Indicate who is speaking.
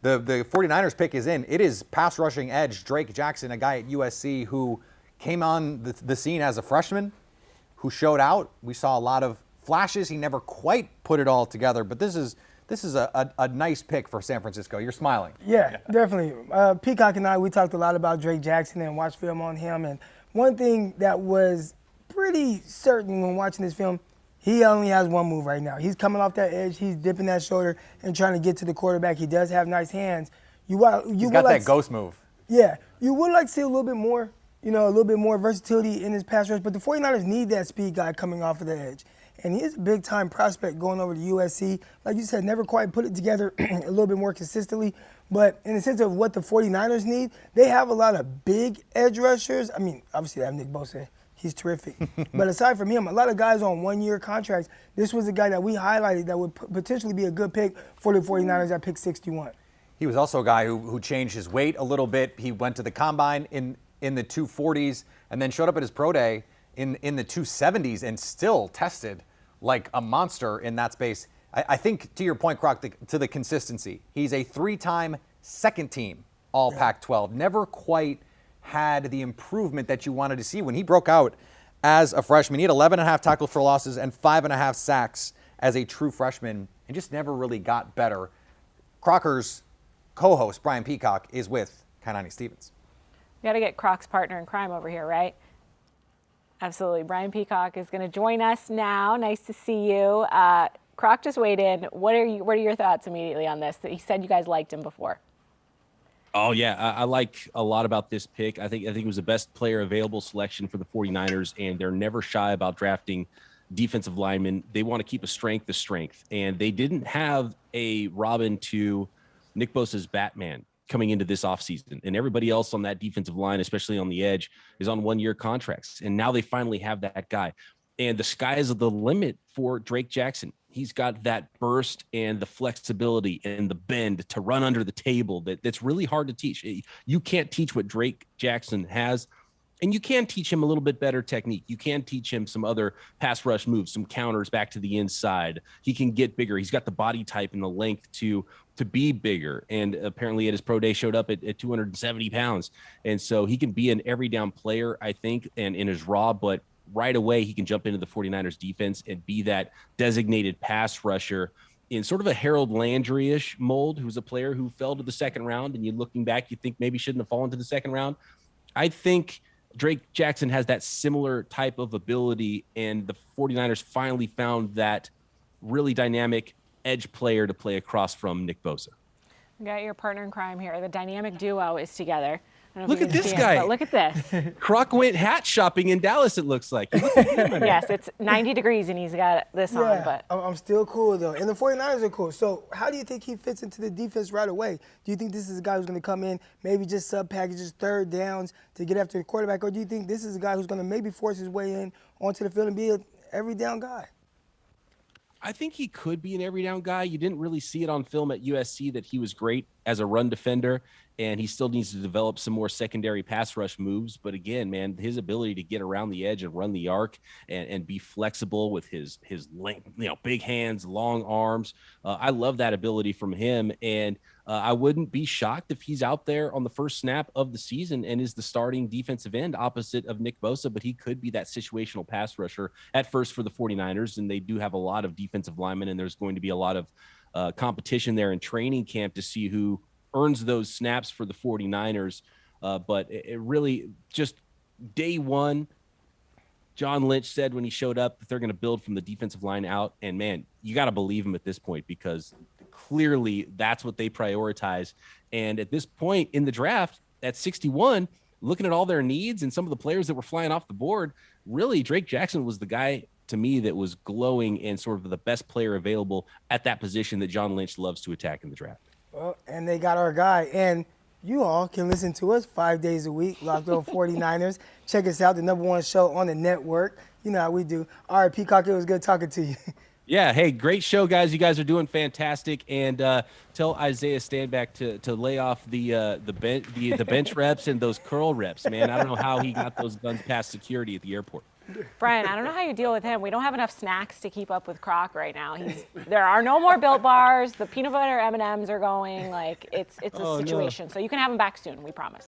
Speaker 1: the 49ers pick is in. It is pass rushing edge Drake Jackson, a guy at USC who came on the scene as a freshman, who showed out. We saw a lot of flashes. He never quite put it all together, but this is a nice pick for San Francisco. You're smiling.
Speaker 2: Yeah, definitely. Peacock and I, we talked a lot about Drake Jackson and watched film on him. And one thing that was pretty certain when watching this film, he only has one move right now. He's coming off that edge. He's dipping that shoulder and trying to get to the quarterback. He does have nice hands.
Speaker 1: He's got that ghost move.
Speaker 2: Yeah, you would like to see a little bit more, a little bit more versatility in his pass rush. But the 49ers need that speed guy coming off of the edge. And he is a big-time prospect going over to USC. Like you said, never quite put it together a little bit more consistently. But in the sense of what the 49ers need, they have a lot of big edge rushers. I mean, obviously they have Nick Bosa. He's terrific. But aside from him, a lot of guys on one-year contracts. This was a guy that we highlighted that would potentially be a good pick for the 49ers at pick 61.
Speaker 1: He was also a guy who changed his weight a little bit. He went to the combine in the 240s and then showed up at his pro day in the 270s and still tested like a monster in that space. I think, to your point, Croc, to the consistency. He's a 3-time second-team All-Pac-12. Never quite had the improvement that you wanted to see when he broke out as a freshman. He had 11.5 tackles for losses and 5.5 sacks as a true freshman and just never really got better. Crocker's co-host, Brian Peacock, is with Kainani Stevens.
Speaker 3: We got to get Croc's partner in crime over here, right? Absolutely. Brian Peacock is going to join us now. Nice to see you. Croc just weighed in. What are your thoughts immediately on this? He said you guys liked him before.
Speaker 4: Oh, yeah. I like a lot about this pick. I think it was the best player available selection for the 49ers, and they're never shy about drafting defensive linemen. They want to keep a strength, and they didn't have a Robin to Nick Bosa's Batman coming into this offseason, and everybody else on that defensive line, especially on the edge, is on one-year contracts, and now they finally have that guy. And the sky is the limit for Drake Jackson. He's got that burst and the flexibility and the bend to run under the table that's really hard to teach. You can't teach what Drake Jackson has, and you can teach him a little bit better technique. You can teach him some other pass rush moves, some counters back to the inside. He can get bigger. He's got the body type and the length to be bigger. And apparently at his pro day showed up at 270 pounds. And so he can be an every down player, I think, and in his raw, but right away he can jump into the 49ers defense and be that designated pass rusher in sort of a Harold Landry-ish mold, who's a player who fell to the second round. And you looking back, you think maybe shouldn't have fallen to the second round. I think Drake Jackson has that similar type of ability, and the 49ers finally found that really dynamic edge player to play across from Nick Bosa.
Speaker 3: You got your partner in crime here. The dynamic duo is together.
Speaker 4: Look at this guy.
Speaker 3: Look at this.
Speaker 4: Croc went hat shopping in Dallas, it looks like.
Speaker 3: Yes, it's 90 degrees and he's got this on. But
Speaker 2: I'm still cool, though. And the 49ers are cool. So how do you think he fits into the defense right away? Do you think this is a guy who's going to come in, maybe just sub-packages, third downs to get after the quarterback? Or do you think this is a guy who's going to maybe force his way in onto the field and be an every down guy?
Speaker 4: I think he could be an every down guy. You didn't really see it on film at USC that he was great as a run defender, and he still needs to develop some more secondary pass rush moves. But again, man, his ability to get around the edge and run the arc and be flexible with his length, big hands, long arms. I love that ability from him. And I wouldn't be shocked if he's out there on the first snap of the season and is the starting defensive end opposite of Nick Bosa, but he could be that situational pass rusher at first for the 49ers. And they do have a lot of defensive linemen, and there's going to be a lot of competition there in training camp to see who earns those snaps for the 49ers. But it really just day one, John Lynch said when he showed up that they're going to build from the defensive line out. And man, you got to believe him at this point, because clearly that's what they prioritize. And at this point in the draft at 61, looking at all their needs and some of the players that were flying off the board, really Drake Jackson was the guy to me that was glowing and sort of the best player available at that position that John Lynch loves to attack in the draft.
Speaker 2: Well, and they got our guy. And you all can listen to us 5 days a week, Locked On 49ers. Check us out, the #1 show on the network. You know how we do. All right, Peacock, it was good talking to you.
Speaker 4: Yeah, hey, great show, guys. You guys are doing fantastic. And tell Isaiah Stanback to lay off the bench reps and those curl reps, man. I don't know how he got those guns past security at the airport.
Speaker 3: Brian, I don't know how you deal with him. We don't have enough snacks to keep up with Croc right now. There are no more Built Bars. The peanut butter M&Ms are going. Like, it's a situation. So you can have him back soon, we promise.